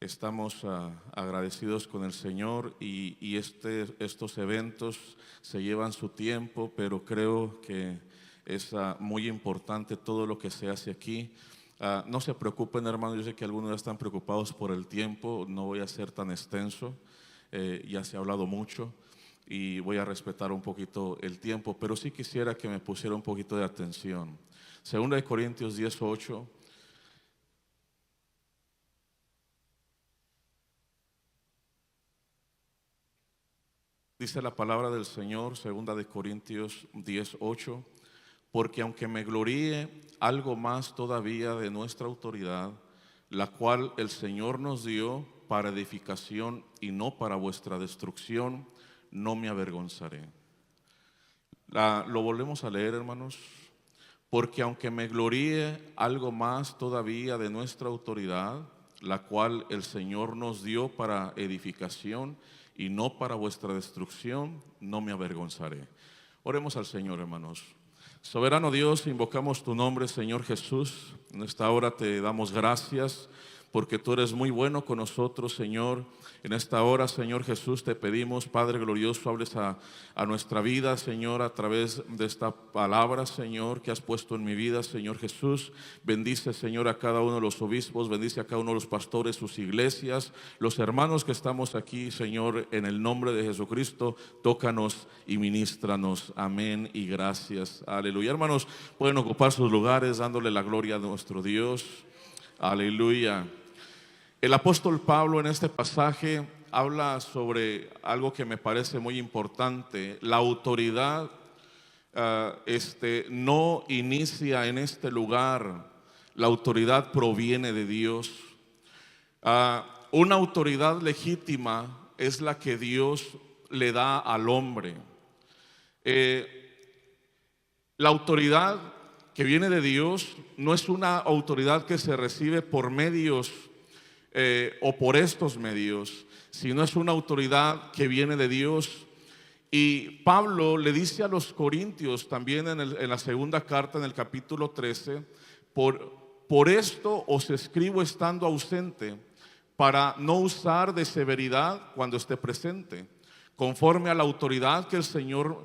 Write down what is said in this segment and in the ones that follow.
Estamos agradecidos con el Señor y estos eventos se llevan su tiempo, pero creo que es muy importante todo lo que se hace aquí. No se preocupen, hermanos, yo sé que algunos ya están preocupados por el tiempo, no voy a ser tan extenso, ya se ha hablado mucho y voy a respetar un poquito el tiempo, pero sí quisiera que me pusiera un poquito de atención. Segunda de Corintios 10:8. Dice la palabra del Señor, segunda de Corintios 10:8, porque aunque me gloríe algo más todavía de nuestra autoridad, la cual el Señor nos dio para edificación y no para vuestra destrucción, no me avergonzaré. Lo volvemos a leer, hermanos. Porque aunque me gloríe algo más todavía de nuestra autoridad, la cual el Señor nos dio para edificación y no para vuestra destrucción, no me avergonzaré. Oremos al Señor, hermanos. Soberano Dios, invocamos tu nombre, Señor Jesús. En esta hora te damos gracias porque tú eres muy bueno con nosotros, Señor. En esta hora, Señor Jesús, te pedimos, Padre glorioso, hables a nuestra vida, Señor, a través de esta palabra, Señor, que has puesto en mi vida, Señor Jesús. Bendice, Señor, a cada uno de los obispos, bendice a cada uno de los pastores, sus iglesias, los hermanos que estamos aquí, Señor, en el nombre de Jesucristo, tócanos y ministranos. Amén y gracias. Aleluya. Hermanos, pueden ocupar sus lugares dándole la gloria a nuestro Dios. Aleluya. El apóstol Pablo en este pasaje habla sobre algo que me parece muy importante. La autoridad no inicia en este lugar. La autoridad proviene de Dios. Una autoridad legítima es la que Dios le da al hombre. La autoridad que viene de Dios no es una autoridad que se recibe por medios o por estos medios, sino es una autoridad que viene de Dios. Y Pablo le dice a los corintios también en la segunda carta, en el capítulo 13, por esto os escribo estando ausente, para no usar de severidad cuando esté presente, conforme a la autoridad que el Señor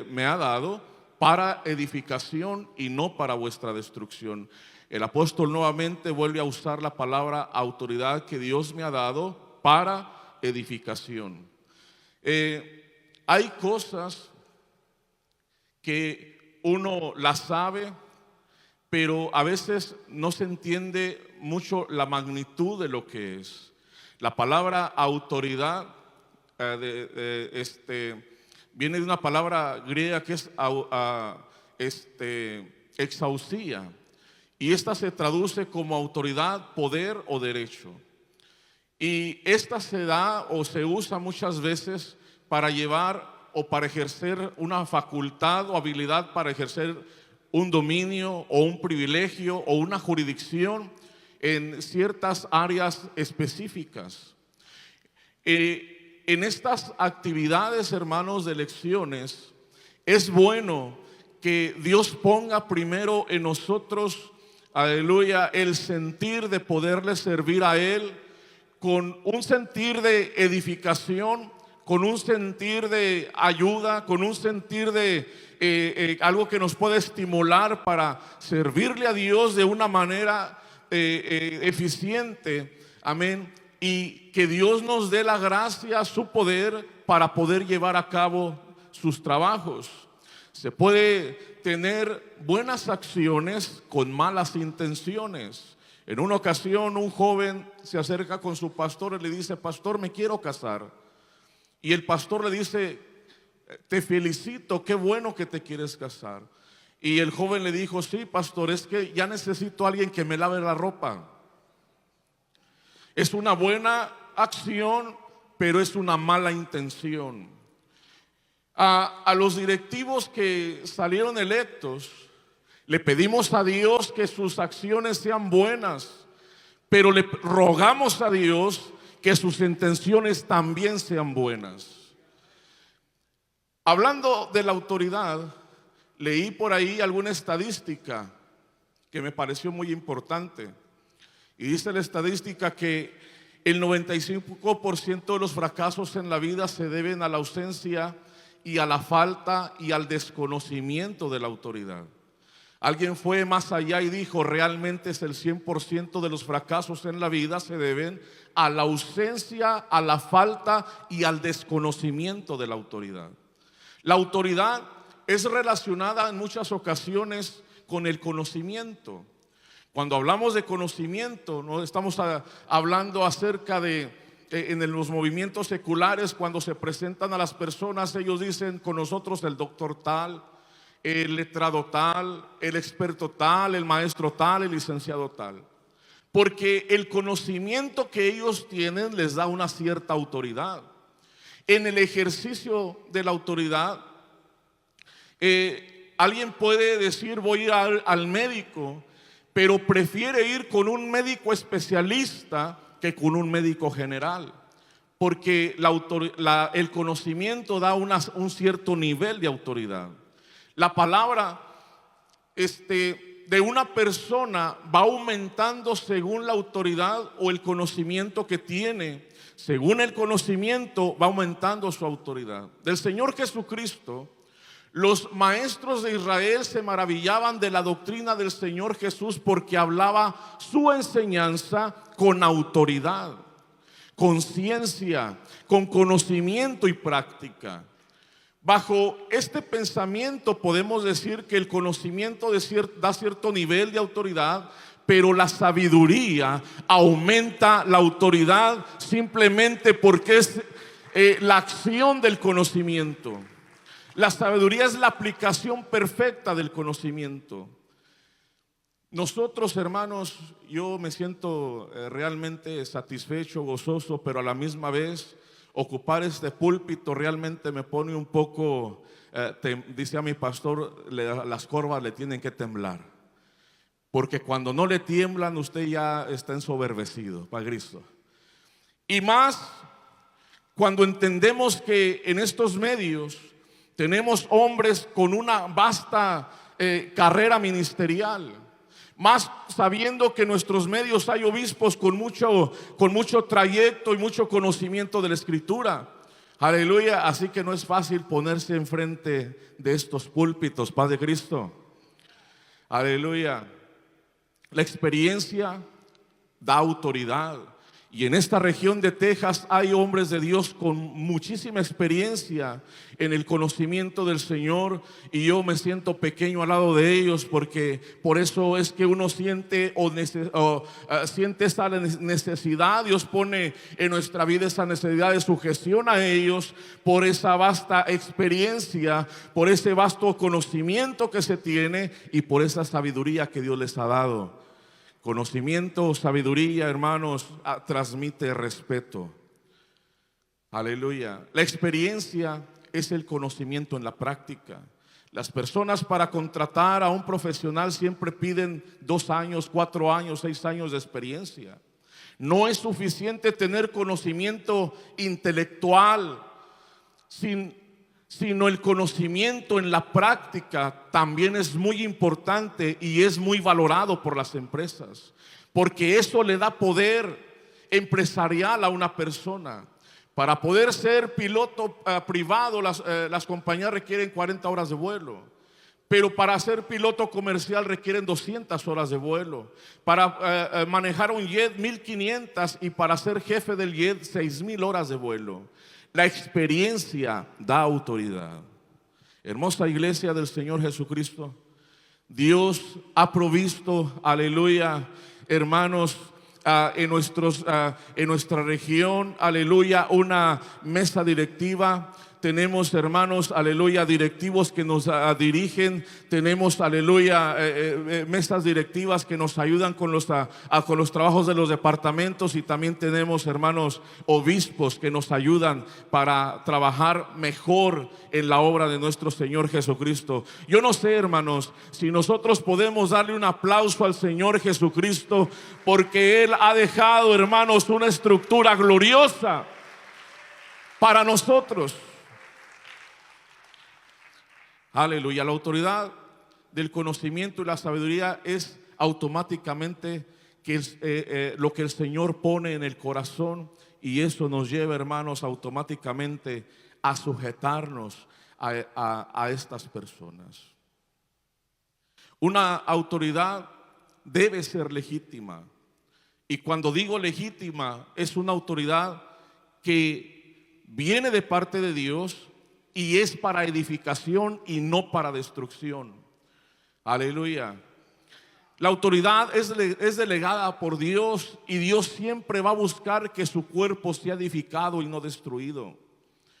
me ha dado, para edificación y no para vuestra destrucción. El apóstol nuevamente vuelve a usar la palabra autoridad que Dios me ha dado para edificación. Hay cosas que uno las sabe, pero a veces no se entiende mucho la magnitud de lo que es. La palabra autoridad viene de una palabra griega que es exausía, y esta se traduce como autoridad, poder o derecho. Y esta se da o se usa muchas veces para llevar o para ejercer una facultad o habilidad para ejercer un dominio o un privilegio o una jurisdicción en ciertas áreas específicas. En estas actividades, hermanos, de lecciones, es bueno que Dios ponga primero en nosotros, aleluya, el sentir de poderle servir a Él, con un sentir de edificación, con un sentir de ayuda, con un sentir de algo que nos puede estimular para servirle a Dios de una manera eficiente. Amén. Y que Dios nos dé la gracia, su poder, para poder llevar a cabo sus trabajos. Se puede tener buenas acciones con malas intenciones. En una ocasión un joven se acerca con su pastor y le dice: pastor, me quiero casar. Y el pastor le dice: te felicito, qué bueno que te quieres casar. Y el joven le dijo: sí, pastor, es que ya necesito a alguien que me lave la ropa. Es una buena acción, pero es una mala intención. A los directivos que salieron electos, le pedimos a Dios que sus acciones sean buenas, pero le rogamos a Dios que sus intenciones también sean buenas. Hablando de la autoridad, leí por ahí alguna estadística que me pareció muy importante. Y dice la estadística que el 95% de los fracasos en la vida se deben a la ausencia y a la falta y al desconocimiento de la autoridad. Alguien fue más allá y dijo, realmente es el 100% de los fracasos en la vida se deben a la ausencia, a la falta y al desconocimiento de la autoridad. La autoridad es relacionada en muchas ocasiones con el conocimiento. Cuando hablamos de conocimiento, no estamos hablando acerca de, en los movimientos seculares, cuando se presentan a las personas, ellos dicen con nosotros el doctor tal, el letrado tal, el experto tal, el maestro tal, el licenciado tal. Porque el conocimiento que ellos tienen les da una cierta autoridad. En el ejercicio de la autoridad, alguien puede decir voy a ir al médico, pero prefiere ir con un médico especialista que con un médico general. Porque el conocimiento da un cierto nivel de autoridad. La palabra de una persona va aumentando según la autoridad o el conocimiento que tiene. Según el conocimiento va aumentando su autoridad. Del Señor Jesucristo, los maestros de Israel se maravillaban de la doctrina del Señor Jesús porque hablaba su enseñanza con autoridad, con ciencia, con conocimiento y práctica. Bajo este pensamiento podemos decir que el conocimiento da cierto nivel de autoridad, pero la sabiduría aumenta la autoridad simplemente porque es la acción del conocimiento. La sabiduría es la aplicación perfecta del conocimiento. Nosotros, hermanos, yo me siento realmente satisfecho, gozoso, pero a la misma vez ocupar este púlpito realmente me pone un poco, dice a mi pastor, las corvas le tienen que temblar. Porque cuando no le tiemblan, usted ya está ensoberbecido, para Cristo. Y más cuando entendemos que en estos medios tenemos hombres con una vasta carrera ministerial. Más sabiendo que en nuestros medios hay obispos con mucho trayecto y mucho conocimiento de la Escritura. Aleluya, así que no es fácil ponerse enfrente de estos púlpitos, paz de Cristo. Aleluya. La experiencia da autoridad. Y en esta región de Texas hay hombres de Dios con muchísima experiencia en el conocimiento del Señor, y yo me siento pequeño al lado de ellos, porque por eso es que uno siente siente esa necesidad. Dios pone en nuestra vida esa necesidad de sujeción a ellos por esa vasta experiencia, por ese vasto conocimiento que se tiene y por esa sabiduría que Dios les ha dado. Conocimiento, sabiduría, hermanos, transmite respeto. Aleluya. La experiencia es el conocimiento en la práctica. Las personas para contratar a un profesional siempre piden 2 años, 4 años, 6 años de experiencia. No es suficiente tener conocimiento intelectual, sino el conocimiento en la práctica también es muy importante y es muy valorado por las empresas, porque eso le da poder empresarial a una persona. Para poder ser piloto privado, las compañías requieren 40 horas de vuelo, pero para ser piloto comercial requieren 200 horas de vuelo. Para manejar un jet 1500, y para ser jefe del jet 6000 horas de vuelo. La experiencia da autoridad. Hermosa iglesia del Señor Jesucristo, Dios ha provisto, aleluya, hermanos, en nuestra región, aleluya, una mesa directiva. Tenemos, hermanos, aleluya, directivos que nos dirigen. Tenemos, aleluya, mesas directivas que nos ayudan con los trabajos de los departamentos. Y también tenemos, hermanos, obispos que nos ayudan para trabajar mejor en la obra de nuestro Señor Jesucristo. Yo no sé, hermanos, si nosotros podemos darle un aplauso al Señor Jesucristo, porque Él ha dejado, hermanos, una estructura gloriosa para nosotros. Aleluya. La autoridad del conocimiento y la sabiduría es automáticamente lo que el Señor pone en el corazón, y eso nos lleva, hermanos, automáticamente a sujetarnos a estas personas. Una autoridad debe ser legítima, y cuando digo legítima, es una autoridad que viene de parte de Dios y es para edificación y no para destrucción. Aleluya. La autoridad es delegada por Dios, y Dios siempre va a buscar que su cuerpo sea edificado y no destruido.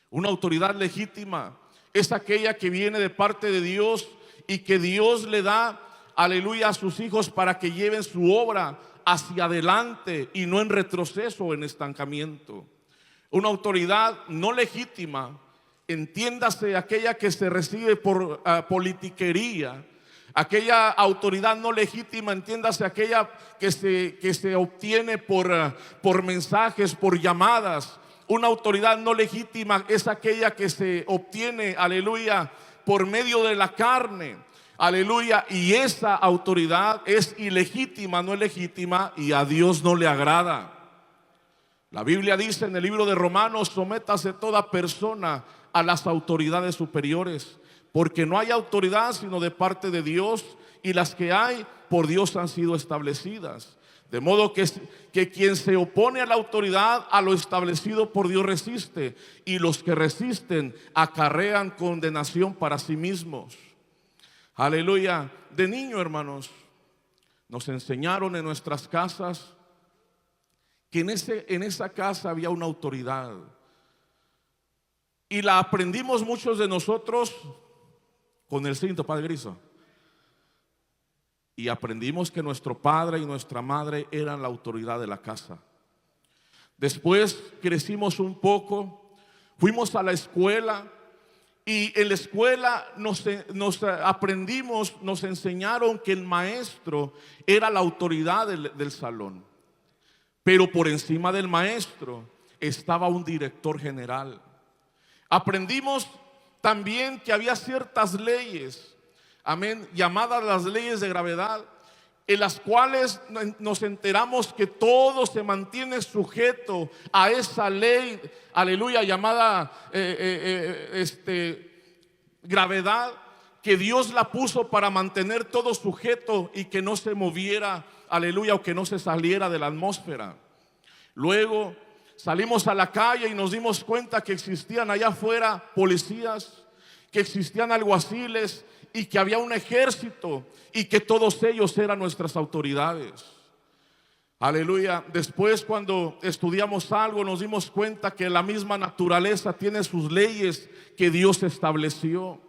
Una autoridad legítima es aquella que viene de parte de Dios y que Dios le da, aleluya, a sus hijos para que lleven su obra hacia adelante y no en retroceso o en estancamiento. Una autoridad no legítima, entiéndase aquella que se recibe por politiquería. Aquella autoridad no legítima, entiéndase aquella que se obtiene por mensajes, por llamadas. Una autoridad no legítima es aquella que se obtiene, aleluya, por medio de la carne, aleluya. Y esa autoridad es ilegítima, no es legítima, y a Dios no le agrada. La Biblia dice en el libro de Romanos: sométase toda persona a las autoridades superiores, porque no hay autoridad sino de parte de Dios, y las que hay por Dios han sido establecidas. De modo que quien se opone a la autoridad, a lo establecido por Dios resiste, y los que resisten acarrean condenación para sí mismos. Aleluya. De niño, hermanos, nos enseñaron en nuestras casas que en esa casa había una autoridad, y la aprendimos muchos de nosotros con el cinto, Padre Griso. Y aprendimos que nuestro padre y nuestra madre eran la autoridad de la casa. Después crecimos un poco, fuimos a la escuela, y en la escuela nos aprendimos, nos enseñaron que el maestro era la autoridad del salón. Pero por encima del maestro estaba un director general. Aprendimos también que había ciertas leyes, amén, llamadas las leyes de gravedad, en las cuales nos enteramos que todo se mantiene sujeto a esa ley, aleluya, llamada gravedad, que Dios la puso para mantener todo sujeto y que no se moviera, aleluya, o que no se saliera de la atmósfera. Luego salimos a la calle y nos dimos cuenta que existían allá afuera policías, que existían alguaciles, y que había un ejército, y que todos ellos eran nuestras autoridades. Aleluya. Después, cuando estudiamos algo, nos dimos cuenta que la misma naturaleza tiene sus leyes que Dios estableció.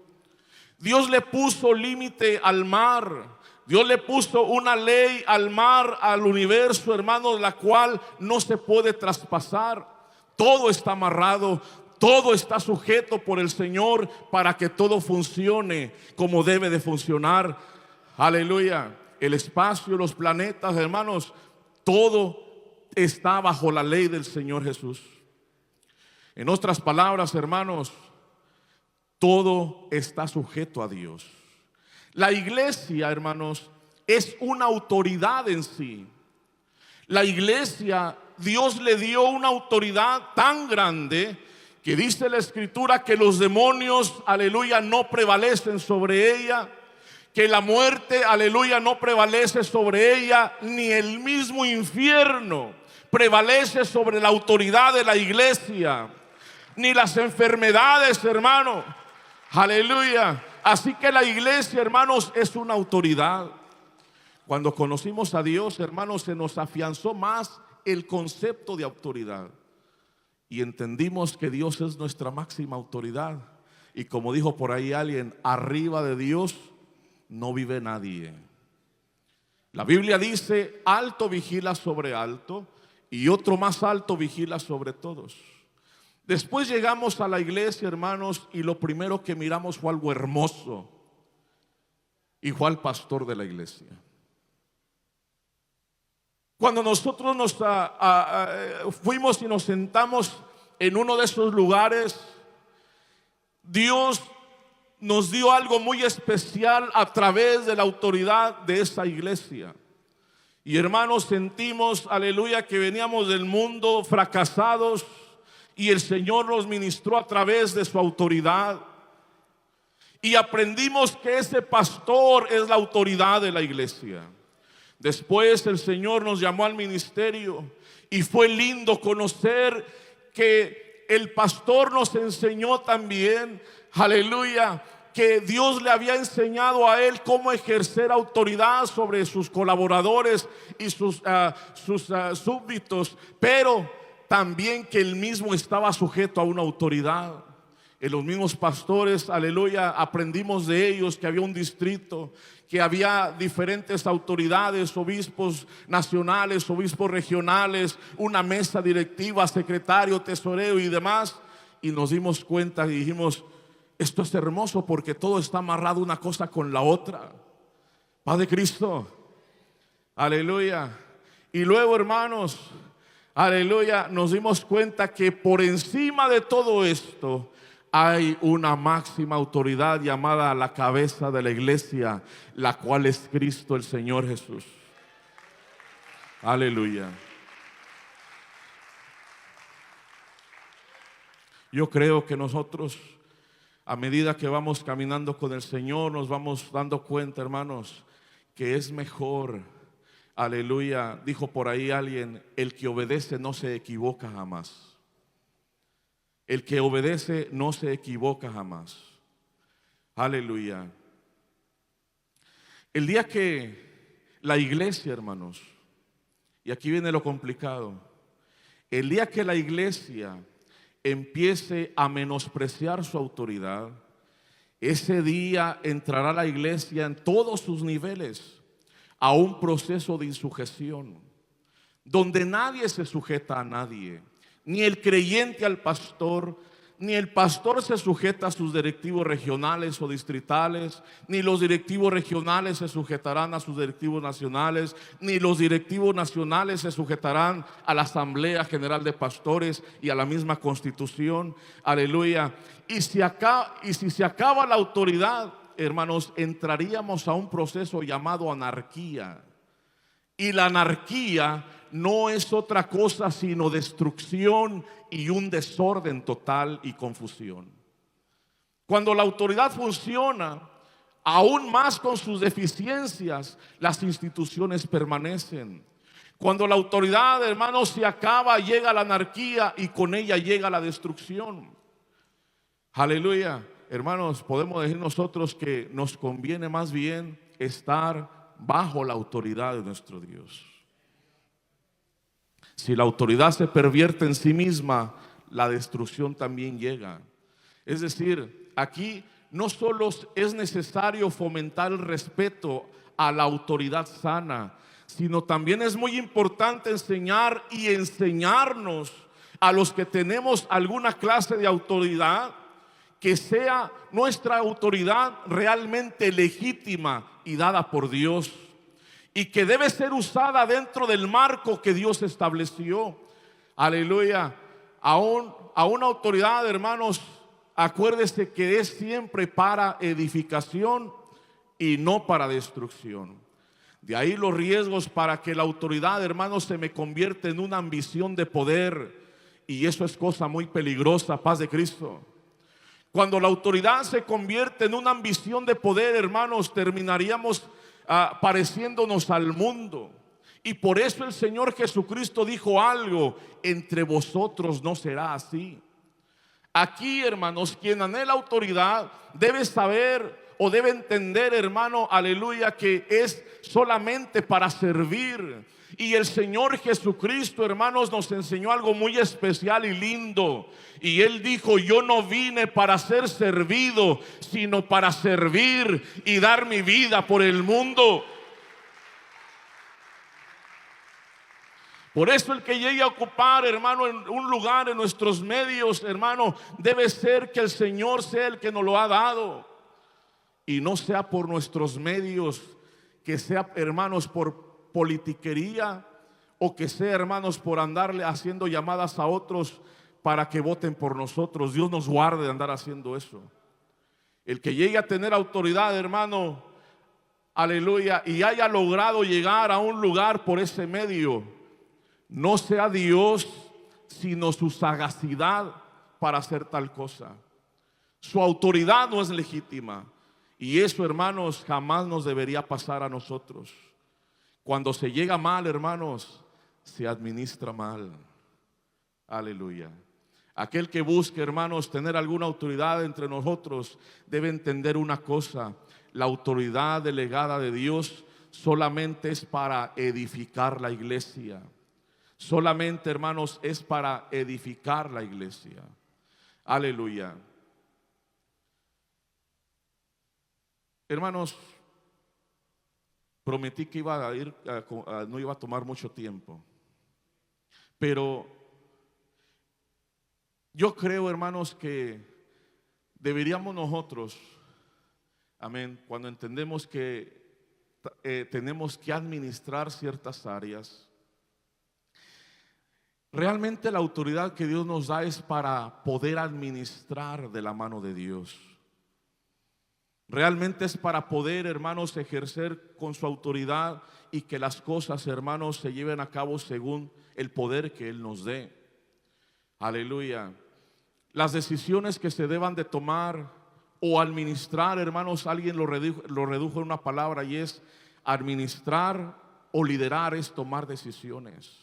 Dios le puso límite al mar. Dios le puso una ley al mar, al universo, hermanos, la cual no se puede traspasar. Todo está amarrado, todo está sujeto por el Señor para que todo funcione como debe de funcionar. Aleluya. El espacio, los planetas, hermanos, todo está bajo la ley del Señor Jesús. En otras palabras, hermanos, todo está sujeto a Dios. La iglesia, hermanos, es una autoridad en sí. La iglesia, Dios le dio una autoridad tan grande que dice la Escritura que los demonios, aleluya, no prevalecen sobre ella, que la muerte, aleluya, no prevalece sobre ella, ni el mismo infierno prevalece sobre la autoridad de la iglesia, ni las enfermedades, hermano. Aleluya. Así que la iglesia, hermanos, es una autoridad. Cuando conocimos a Dios, hermanos, se nos afianzó más el concepto de autoridad, y entendimos que Dios es nuestra máxima autoridad. Y como dijo por ahí alguien, arriba de Dios no vive nadie. La Biblia dice: alto vigila sobre alto, y otro más alto vigila sobre todos. Después llegamos a la iglesia, hermanos, y lo primero que miramos fue algo hermoso, y fue al pastor de la iglesia. Cuando nosotros nos fuimos y nos sentamos en uno de esos lugares, Dios nos dio algo muy especial a través de la autoridad de esa iglesia. Y hermanos, sentimos, aleluya, que veníamos del mundo fracasados y el Señor nos ministró a través de su autoridad. Y aprendimos que ese pastor es la autoridad de la iglesia. Después el Señor nos llamó al ministerio y fue lindo conocer que el pastor nos enseñó también, aleluya, que Dios le había enseñado a él cómo ejercer autoridad sobre sus colaboradores y sus súbditos, pero también que él mismo estaba sujeto a una autoridad. En los mismos pastores, aleluya, aprendimos de ellos que había un distrito, que había diferentes autoridades, obispos nacionales, obispos regionales, una mesa directiva, secretario, tesorero y demás. Y nos dimos cuenta y dijimos, esto es hermoso porque todo está amarrado una cosa con la otra. Paz de Cristo, aleluya. Y luego, hermanos, aleluya, nos dimos cuenta que por encima de todo esto hay una máxima autoridad llamada la cabeza de la iglesia, la cual es Cristo el Señor Jesús. Aleluya. Yo creo que nosotros, a medida que vamos caminando con el Señor, nos vamos dando cuenta, hermanos, que es mejor, aleluya, dijo por ahí alguien, el que obedece no se equivoca jamás. El que obedece no se equivoca jamás. Aleluya. El día que la iglesia, hermanos, y aquí viene lo complicado, el día que la iglesia empiece a menospreciar su autoridad, ese día entrará la iglesia en todos sus niveles a un proceso de insujeción, donde nadie se sujeta a nadie. Ni el creyente al pastor, ni el pastor se sujeta a sus directivos regionales o distritales, ni los directivos regionales se sujetarán a sus directivos nacionales, ni los directivos nacionales se sujetarán a la Asamblea General de Pastores y a la misma Constitución. Aleluya. Y si se acaba la autoridad, hermanos, entraríamos a un proceso llamado anarquía. Y la anarquía no es otra cosa sino destrucción y un desorden total y confusión. Cuando la autoridad funciona, aún más con sus deficiencias, las instituciones permanecen. Cuando la autoridad, hermanos, se acaba, llega la anarquía y con ella llega la destrucción. Aleluya. Hermanos, podemos decir nosotros que nos conviene más bien estar bajo la autoridad de nuestro Dios. Si la autoridad se pervierte en sí misma, la destrucción también llega. Es decir, aquí no solo es necesario fomentar el respeto a la autoridad sana, sino también es muy importante enseñar y enseñarnos a los que tenemos alguna clase de autoridad, que sea nuestra autoridad realmente legítima y dada por Dios, y que debe ser usada dentro del marco que Dios estableció. Aleluya. A una autoridad, hermanos, acuérdese que es siempre para edificación y no para destrucción. De ahí los riesgos para que la autoridad, hermanos, se me convierta en una ambición de poder, y eso es cosa muy peligrosa. Paz de Cristo. Cuando la autoridad se convierte en una ambición de poder, hermanos, terminaríamos pareciéndonos al mundo. Y por eso el Señor Jesucristo dijo algo: entre vosotros no será así. Aquí, hermanos, quien anhela autoridad debe saber o debe entender, hermano, aleluya, que es solamente para servir. Y el Señor Jesucristo, hermanos, nos enseñó algo muy especial y lindo. Y Él dijo: yo no vine para ser servido, sino para servir y dar mi vida por el mundo. Por eso el que llegue a ocupar, hermano, en un lugar en nuestros medios, hermano, debe ser que el Señor sea el que nos lo ha dado. Y no sea por nuestros medios, que sea, hermanos, por politiquería, o que sea, hermanos, por andarle haciendo llamadas a otros para que voten por nosotros. Dios nos guarde de andar haciendo eso. El que llegue a tener autoridad, hermano, aleluya, y haya logrado llegar a un lugar por ese medio, no sea Dios, sino su sagacidad para hacer tal cosa. Su autoridad no es legítima. Y eso, hermanos, jamás nos debería pasar a nosotros. Cuando se llega mal, hermanos, se administra mal. Aleluya. Aquel que busque, hermanos, tener alguna autoridad entre nosotros debe entender una cosa: la autoridad delegada de Dios solamente es para edificar la iglesia. Solamente, hermanos, es para edificar la iglesia. Aleluya. Hermanos, prometí que iba a ir, no iba a tomar mucho tiempo, pero yo creo, hermanos, que deberíamos nosotros, amén, cuando entendemos que tenemos que administrar ciertas áreas, realmente la autoridad que Dios nos da es para poder administrar de la mano de Dios. Realmente es para poder, hermanos, ejercer con su autoridad y que las cosas, hermanos, se lleven a cabo según el poder que Él nos dé. Aleluya. Las decisiones que se deban de tomar o administrar, hermanos, alguien lo redujo en una palabra, y es administrar o liderar es tomar decisiones.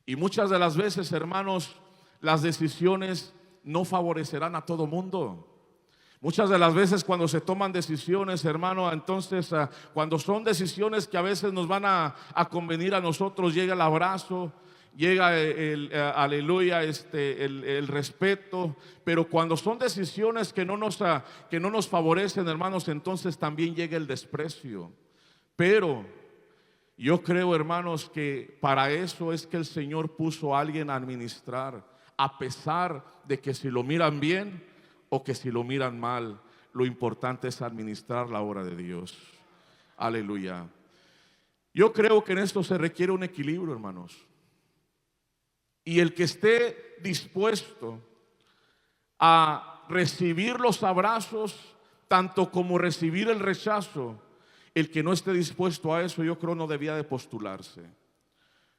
Y muchas de las veces, hermanos, las decisiones no favorecerán a todo mundo. Muchas de las veces cuando se toman decisiones, hermano, entonces cuando son decisiones que a veces nos van a convenir a nosotros, llega el abrazo, llega aleluya, el respeto. Pero cuando son decisiones que no nos favorecen, hermanos, entonces también llega el desprecio. Pero yo creo, hermanos, que para eso es que el Señor puso a alguien a administrar, a pesar de que si lo miran bien o que si lo miran mal, lo importante es administrar la obra de Dios. Aleluya. Yo creo que en esto se requiere un equilibrio, hermanos. Y el que esté dispuesto a recibir los abrazos, tanto como recibir el rechazo, el que no esté dispuesto a eso, yo creo no debía de postularse.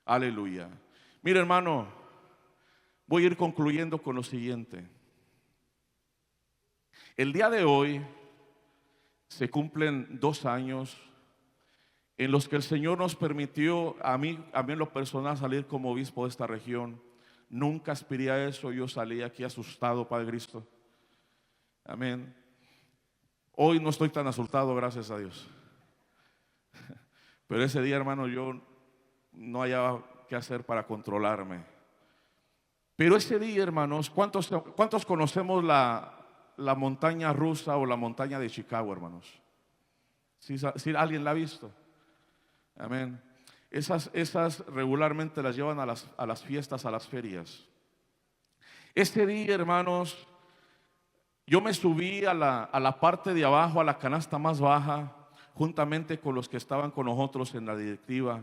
Aleluya. Mira, hermano, voy a ir concluyendo con lo siguiente. El día de hoy se cumplen 2 años en los que el Señor nos permitió, a mí en lo personal, salir como obispo de esta región. Nunca aspiré a eso, yo salí aquí asustado, Padre Cristo. Amén. Hoy no estoy tan asustado, gracias a Dios. Pero ese día, hermano, yo no hallaba qué hacer para controlarme. Pero ese día, hermanos, ¿cuántos conocemos la montaña rusa o la montaña de Chicago, hermanos? ¿Sí alguien la ha visto? Amén. Esas regularmente las llevan a las fiestas, a las ferias. Este día, hermanos, yo me subí a la parte de abajo, a la canasta más baja, juntamente con los que estaban con nosotros en la directiva.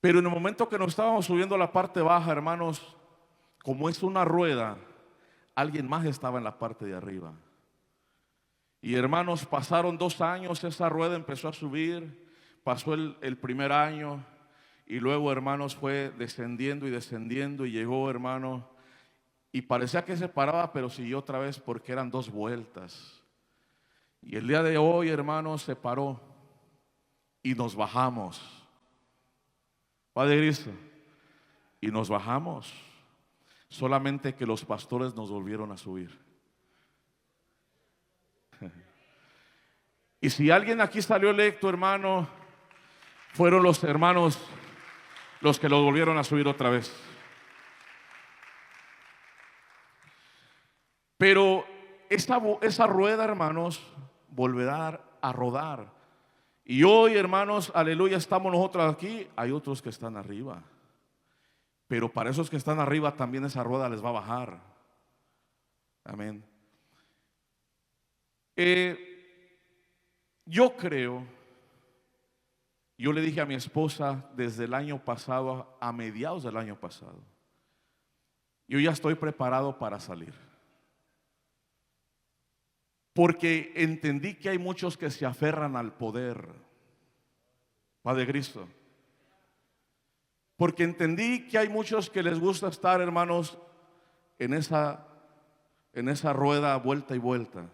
Pero en el momento que nos estábamos subiendo a la parte baja, hermanos, como es una rueda, alguien más estaba en la parte de arriba. Y hermanos, pasaron 2 años, esa rueda empezó a subir, pasó el primer año, y luego, hermanos, fue descendiendo y descendiendo, y llegó, hermano, y parecía que se paraba, pero siguió otra vez porque eran 2 vueltas. Y el día de hoy, hermanos, se paró y nos bajamos. Padre Cristo, y nos bajamos. Solamente que los pastores nos volvieron a subir. Y si alguien aquí salió electo, hermano, fueron los hermanos los que lo volvieron a subir otra vez. Pero esa rueda, hermanos, volverá a rodar. Y hoy, hermanos, aleluya, estamos nosotros aquí, hay otros que están arriba. Pero para esos que están arriba también esa rueda les va a bajar. Amén. Yo creo, yo le dije a mi esposa desde el año pasado, a mediados del año pasado, yo ya estoy preparado para salir. Porque entendí que hay muchos que se aferran al poder, Padre Cristo. Porque entendí que hay muchos que les gusta estar, hermanos, en esa rueda vuelta y vuelta.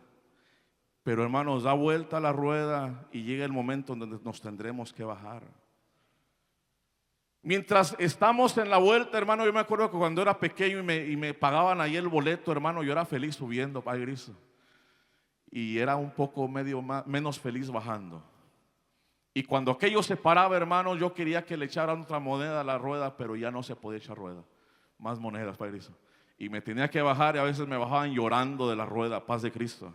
Pero, hermanos, da vuelta la rueda y llega el momento donde nos tendremos que bajar. Mientras estamos en la vuelta, hermano, yo me acuerdo que cuando era pequeño y me pagaban ahí el boleto, hermano, yo era feliz subiendo, Padre Cristo. Y era un poco menos feliz bajando. Y cuando aquello se paraba, hermano, yo quería que le echaran otra moneda a la rueda, pero ya no se podía echar rueda. Más monedas, Padre Cristo. Y me tenía que bajar y a veces me bajaban llorando de la rueda, paz de Cristo.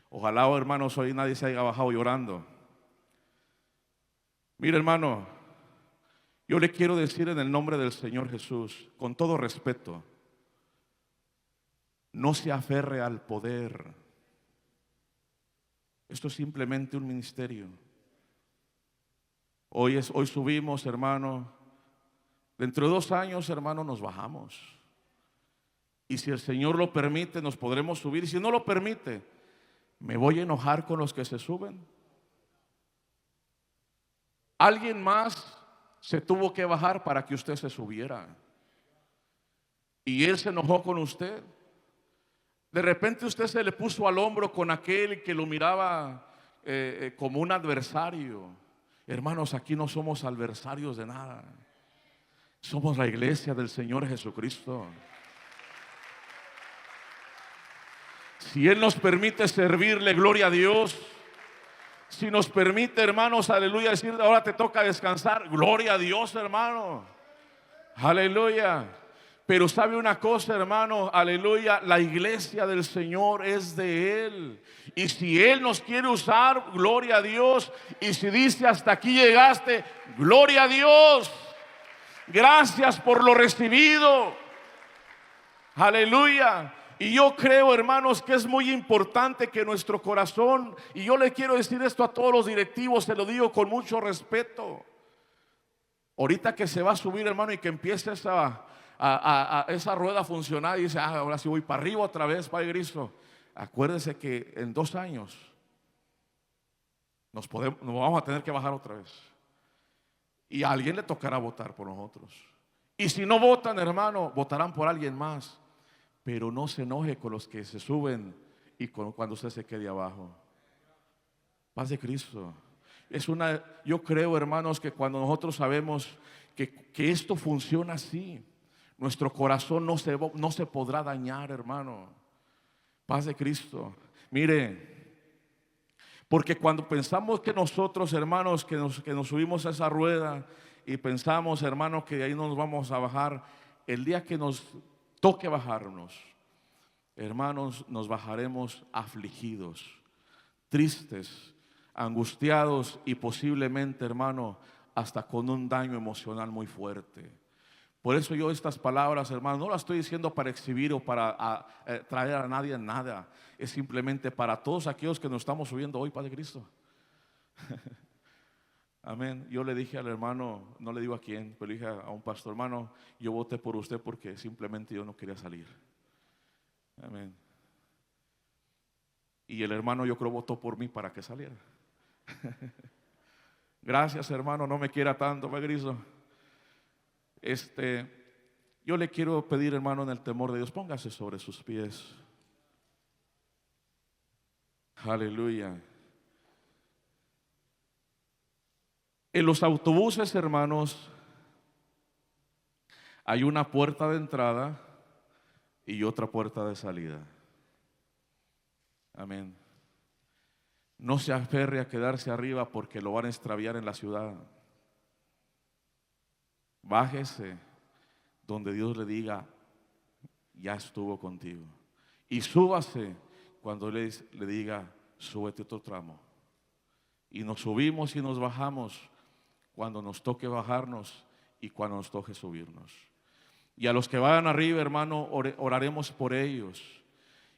Ojalá, hermanos, hoy nadie se haya bajado llorando. Mire, hermano, yo le quiero decir en el nombre del Señor Jesús, con todo respeto, no se aferre al poder. Esto es simplemente un ministerio. Hoy subimos, hermano. Dentro de 2 años, hermano, nos bajamos. Y si el Señor lo permite, nos podremos subir. Y si no lo permite, ¿me voy a enojar con los que se suben? Alguien más se tuvo que bajar para que usted se subiera. Y él se enojó con usted. De repente usted se le puso al hombro con aquel que lo miraba como un adversario. Hermanos, aquí no somos adversarios de nada. Somos la iglesia del Señor Jesucristo. Si Él nos permite servirle, gloria a Dios. Si nos permite, hermanos, aleluya, decir ahora te toca descansar, gloria a Dios, hermano. Aleluya. Pero sabe una cosa, hermano, aleluya, la iglesia del Señor es de Él. Y si Él nos quiere usar, gloria a Dios. Y si dice hasta aquí llegaste, gloria a Dios. Gracias por lo recibido. Aleluya. Y yo creo, hermanos, que es muy importante que nuestro corazón, y yo le quiero decir esto a todos los directivos, se lo digo con mucho respeto. Ahorita que se va a subir, hermano, y que empiece esa rueda a funcionar y dice, ahora sí voy para arriba otra vez, Padre Cristo. Acuérdese que en 2 años nos vamos a tener que bajar otra vez. Y a alguien le tocará votar por nosotros. Y si no votan, hermano, votarán por alguien más. Pero no se enoje con los que se suben y cuando usted se quede abajo. Paz de Cristo. Yo creo, hermanos, que cuando nosotros sabemos que esto funciona así, nuestro corazón no se podrá dañar, hermano. Paz de Cristo. Mire, porque cuando pensamos que nosotros, hermanos, que nos subimos a esa rueda y pensamos, hermanos, que de ahí no nos vamos a bajar, el día que nos toque bajarnos, hermanos, nos bajaremos afligidos, tristes, angustiados y posiblemente, hermano, hasta con un daño emocional muy fuerte. Por eso yo estas palabras, hermano, no las estoy diciendo para exhibir o para traer a nadie en nada. Es simplemente para todos aquellos que nos estamos subiendo hoy, Padre Cristo. Amén. Yo le dije al hermano, no le digo a quién, pero le dije a un pastor, hermano, yo voté por usted porque simplemente yo no quería salir. Amén. Y el hermano, yo creo, votó por mí para que saliera. Gracias, hermano, no me quiera tanto, Padre Cristo. Yo le quiero pedir, hermano, en el temor de Dios, póngase sobre sus pies. Aleluya. En los autobuses, hermanos, hay una puerta de entrada y otra puerta de salida. Amén. No se aferre a quedarse arriba porque lo van a extraviar en la ciudad. Bájese donde Dios le diga, ya estuvo contigo. Y súbase cuando le diga, súbete otro tramo. Y nos subimos y nos bajamos cuando nos toque bajarnos y cuando nos toque subirnos. Y a los que vayan arriba, hermano, oraremos por ellos.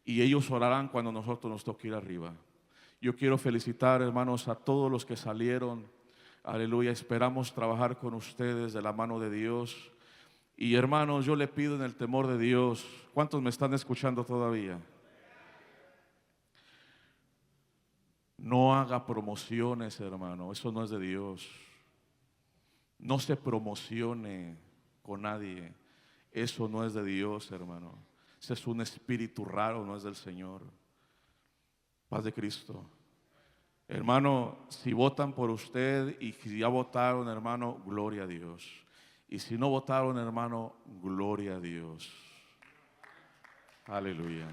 Y ellos orarán cuando nosotros nos toque ir arriba. Yo quiero felicitar, hermanos, a todos los que salieron. Aleluya, esperamos trabajar con ustedes de la mano de Dios. Y hermanos, yo le pido en el temor de Dios, ¿cuántos me están escuchando todavía? No haga promociones, hermano. Eso no es de Dios. No se promocione con nadie. Eso no es de Dios, hermano. Ese es un espíritu raro, no es del Señor. Paz de Cristo. Hermano, si votan por usted y si ya votaron, hermano, gloria a Dios. Y si no votaron, hermano, gloria a Dios. Aleluya.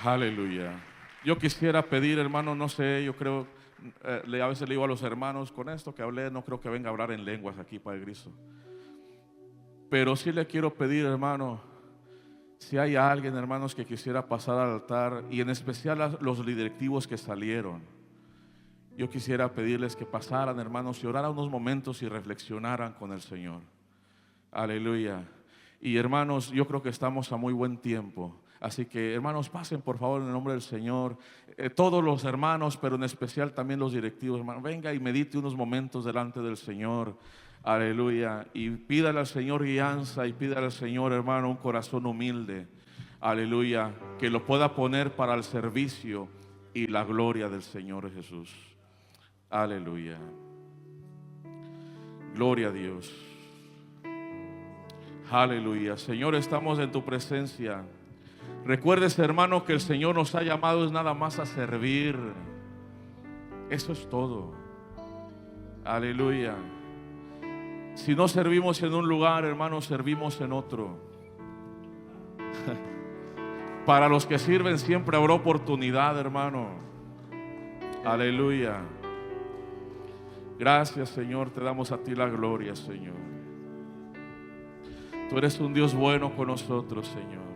Aleluya. Yo quisiera pedir, hermano, no sé, yo creo, a veces le digo a los hermanos, con esto que hablé, no creo que venga a hablar en lenguas aquí, Padre Cristo. Pero sí le quiero pedir, hermano, si hay alguien, hermanos, que quisiera pasar al altar, y en especial a los directivos que salieron, yo quisiera pedirles que pasaran, hermanos, y oraran unos momentos y reflexionaran con el Señor. Aleluya. Y hermanos, yo creo que estamos a muy buen tiempo. Así que, hermanos, pasen por favor en el nombre del Señor. Todos los hermanos, pero en especial también los directivos, hermano, venga y medite unos momentos delante del Señor. Aleluya. Y pídale al Señor guianza y pídale al Señor, hermano, un corazón humilde. Aleluya. Que lo pueda poner para el servicio y la gloria del Señor Jesús. Aleluya. Gloria a Dios. Aleluya. Señor, estamos en tu presencia. Recuerdes, hermano, que el Señor nos ha llamado es nada más a servir. Eso es todo. Aleluya. Si no servimos en un lugar, hermano, servimos en otro. Para los que sirven siempre habrá oportunidad, hermano. Aleluya. Gracias, Señor, te damos a ti la gloria, Señor. Tú eres un Dios bueno con nosotros, Señor.